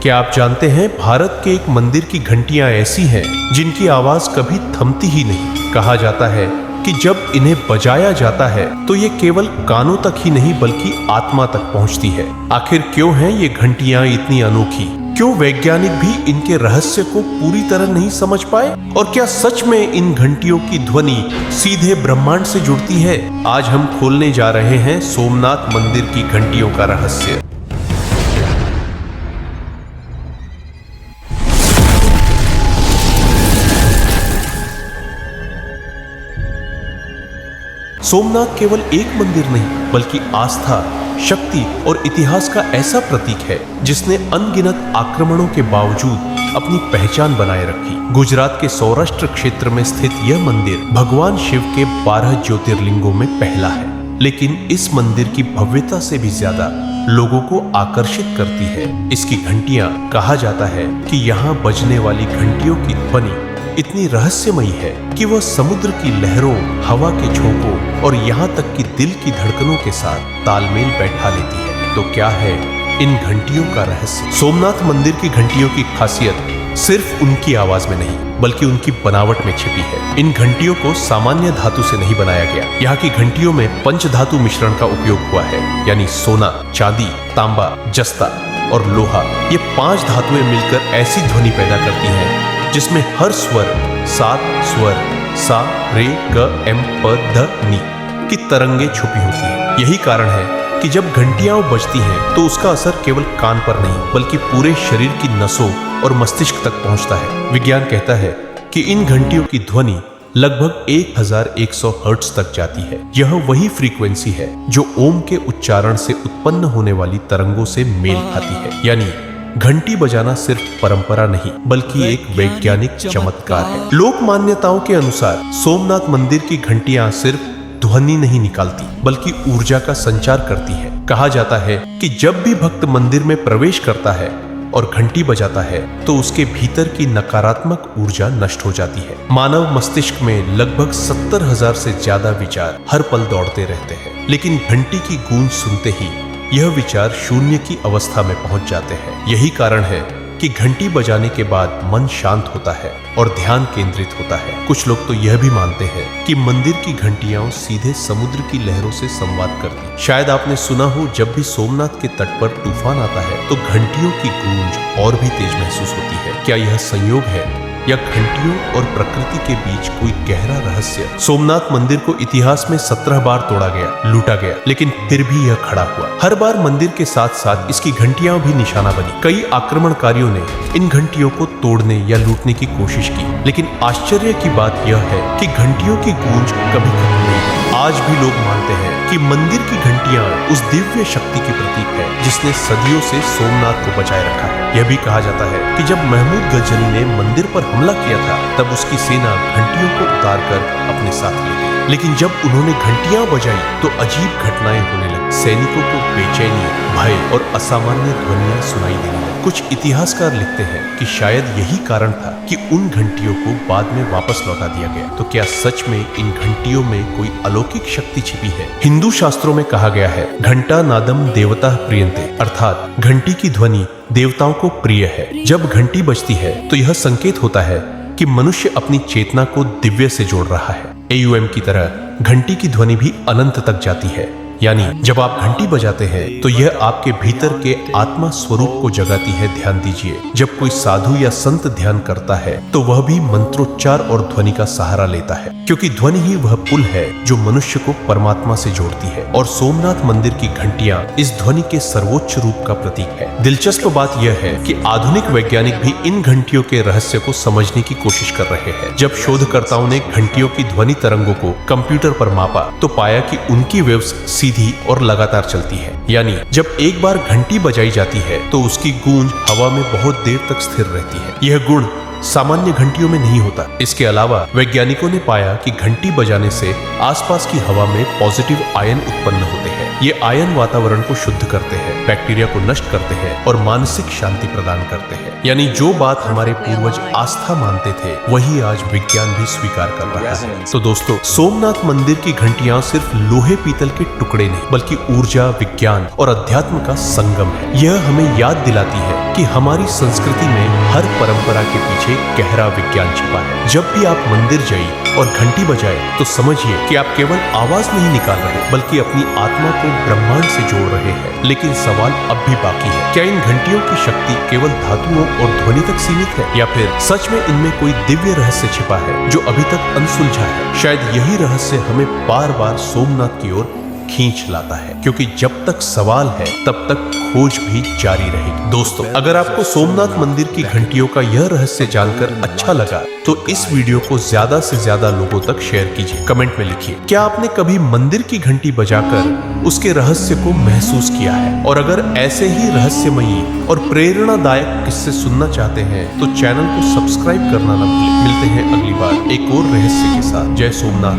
क्या आप जानते हैं भारत के एक मंदिर की घंटियां ऐसी हैं जिनकी आवाज कभी थमती ही नहीं। कहा जाता है कि जब इन्हें बजाया जाता है तो ये केवल कानों तक ही नहीं बल्कि आत्मा तक पहुंचती है। आखिर क्यों हैं ये घंटियां इतनी अनोखी? क्यों वैज्ञानिक भी इनके रहस्य को पूरी तरह नहीं समझ पाए? और क्या सच में इन घंटियों की ध्वनि सीधे ब्रह्मांड से जुड़ती है? आज हम खोलने जा रहे हैं सोमनाथ मंदिर की घंटियों का रहस्य। सोमनाथ केवल एक मंदिर नहीं बल्कि आस्था, शक्ति और इतिहास का ऐसा प्रतीक है जिसने अनगिनत आक्रमणों के बावजूद अपनी पहचान बनाए रखी। गुजरात के सौराष्ट्र क्षेत्र में स्थित यह मंदिर भगवान शिव के 12 ज्योतिर्लिंगों में पहला है। लेकिन इस मंदिर की भव्यता से भी ज्यादा लोगों को आकर्षित करती है इसकी घंटियां। कहा जाता है कि यहाँ बजने वाली घंटियों की ध्वनि इतनी रहस्यमयी है कि वह समुद्र की लहरों, हवा के झोंकों और यहाँ तक कि दिल की धड़कनों के साथ तालमेल बैठा लेती है। तो क्या है इन घंटियों का रहस्य? सोमनाथ मंदिर की घंटियों की खासियत सिर्फ उनकी आवाज में नहीं बल्कि उनकी बनावट में छिपी है। इन घंटियों को सामान्य धातु से नहीं बनाया गया। यहाँ की घंटियों में पंचधातु मिश्रण का उपयोग हुआ है, यानी सोना, चांदी, तांबा, जस्ता और लोहा। ये 5 धातुएं मिलकर ऐसी ध्वनि पैदा करती हैं जिसमें हर स्वर 7 स्वर सा, रे, ग, एम, प, ध, नी की तरंगे छुपी होती हैं। यही कारण है कि जब घंटियां बजती हैं तो उसका असर केवल कान पर नहीं बल्कि पूरे शरीर की नसों और मस्तिष्क तक पहुंचता है। विज्ञान कहता है कि इन घंटियों की ध्वनि लगभग 1100 हर्ट्ज तक जाती है। यह वही फ्रीक्वेंसी है जो ओम के उच्चारण से उत्पन्न होने वाली तरंगों से मेल खाती है। यानी घंटी बजाना सिर्फ परंपरा नहीं बल्कि एक वैज्ञानिक चमत्कार है। लोक मान्यताओं के अनुसार सोमनाथ मंदिर की घंटियां सिर्फ ध्वनि नहीं निकालती बल्कि ऊर्जा का संचार करती है। कहा जाता है कि जब भी भक्त मंदिर में प्रवेश करता है और घंटी बजाता है तो उसके भीतर की नकारात्मक ऊर्जा नष्ट हो जाती है। मानव मस्तिष्क में लगभग 70,000 से ज्यादा विचार हर पल दौड़ते रहते हैं, लेकिन घंटी की गूंज सुनते ही यह विचार शून्य की अवस्था में पहुंच जाते हैं। यही कारण है कि घंटी बजाने के बाद मन शांत होता है और ध्यान केंद्रित होता है। कुछ लोग तो यह भी मानते हैं कि मंदिर की घंटियां सीधे समुद्र की लहरों से संवाद करती। शायद आपने सुना हो, जब भी सोमनाथ के तट पर तूफान आता है तो घंटियों की गूंज और भी तेज महसूस होती है। क्या यह संयोग है या घंटियों और प्रकृति के बीच कोई गहरा रहस्य? सोमनाथ मंदिर को इतिहास में 17 बार तोड़ा गया, लूटा गया, लेकिन फिर भी यह खड़ा हुआ। हर बार मंदिर के साथ साथ इसकी घंटियां भी निशाना बनी। कई आक्रमणकारियों ने इन घंटियों को तोड़ने या लूटने की कोशिश की, लेकिन आश्चर्य की बात यह है कि घंटियों की गूंज कभी खत्म नहीं हुई। आज भी लोग मानते हैं कि मंदिर की घंटियां उस दिव्य शक्ति की प्रतीक है जिसने सदियों से सोमनाथ को बचाए रखा है। यह भी कहा जाता है कि जब महमूद गजनी ने मंदिर पर हमला किया था तब उसकी सेना घंटियों को उतारकर अपने साथ ले गई, लेकिन जब उन्होंने घंटियां बजाई तो अजीब घटनाएं होने लगी। सैनिकों को बेचैनी, भय और असामान्य ध्वनियां सुनाई देने लगी। कुछ इतिहासकार लिखते हैं कि शायद यही कारण था कि उन घंटियों को बाद में वापस लौटा दिया गया। तो क्या सच में इन घंटियों में कोई अलौकिक शक्ति छिपी है? हिंदू शास्त्रों में कहा गया है, घंटा नादम देवता प्रियंते, अर्थात घंटी की ध्वनि देवताओं को प्रिय है। जब घंटी बजती है तो यह संकेत होता है कि मनुष्य अपनी चेतना को दिव्य से जोड़ रहा है। AUM की तरह घंटी की ध्वनि भी अनंत तक जाती है। यानी जब आप घंटी बजाते हैं तो यह आपके भीतर के आत्मा स्वरूप को जगाती है। ध्यान दीजिए, जब कोई साधु या संत ध्यान करता है तो वह भी मंत्रोच्चार और ध्वनि का सहारा लेता है, क्योंकि ध्वनि ही वह पुल है जो मनुष्य को परमात्मा से जोड़ती है। और सोमनाथ मंदिर की घंटियां इस ध्वनि के सर्वोच्च रूप का प्रतीक है। दिलचस्प बात यह है कि आधुनिक वैज्ञानिक भी इन घंटियों के रहस्य को समझने की कोशिश कर रहे हैं। जब शोधकर्ताओं ने घंटियों की ध्वनि तरंगों को कंप्यूटर पर मापा तो पाया कि उनकी वेव्स सीधी और लगातार चलती है। यानी जब एक बार घंटी बजाई जाती है तो उसकी गूंज हवा में बहुत देर तक स्थिर रहती है। यह गुण सामान्य घंटियों में नहीं होता। इसके अलावा वैज्ञानिकों ने पाया कि घंटी बजाने से आसपास की हवा में पॉजिटिव आयन उत्पन्न होते हैं। ये आयन वातावरण को शुद्ध करते हैं, बैक्टीरिया को नष्ट करते हैं और मानसिक शांति प्रदान करते हैं। यानी जो बात हमारे पूर्वज आस्था मानते थे वही आज विज्ञान भी स्वीकार कर रहा है। तो दोस्तों, सोमनाथ मंदिर की घंटियां सिर्फ लोहे पीतल के टुकड़े नहीं बल्कि ऊर्जा, विज्ञान और अध्यात्म का संगम है। यह हमें याद दिलाती है कि हमारी संस्कृति में हर परंपरा के पीछे गहरा विज्ञान छिपा है। जब भी आप मंदिर जाइए और घंटी बजाए तो समझिए कि आप केवल आवाज नहीं निकाल रहे बल्कि अपनी आत्मा को ब्रह्मांड से जोड़ रहे हैं। लेकिन सवाल अब भी बाकी है, क्या इन घंटियों की शक्ति केवल धातुओं और ध्वनि तक सीमित है या फिर सच में इनमें कोई दिव्य रहस्य छिपा है जो अभी तक अनसुलझा है? शायद यही रहस्य हमें बार बार सोमनाथ की ओर खींच लाता है, क्योंकि जब तक सवाल है तब तक खोज भी जारी रहेगी। दोस्तों, अगर आपको सोमनाथ मंदिर की घंटियों का यह रहस्य जानकर अच्छा लगा तो इस वीडियो को ज्यादा से ज्यादा लोगों तक शेयर कीजिए। कमेंट में लिखिए, क्या आपने कभी मंदिर की घंटी बजाकर उसके रहस्य को महसूस किया है? और अगर ऐसे ही रहस्यमयी और प्रेरणादायक किस्से सुनना चाहते हैं तो चैनल को सब्सक्राइब करना न भूलें। मिलते हैं अगली बार एक और रहस्य के साथ। जय सोमनाथ।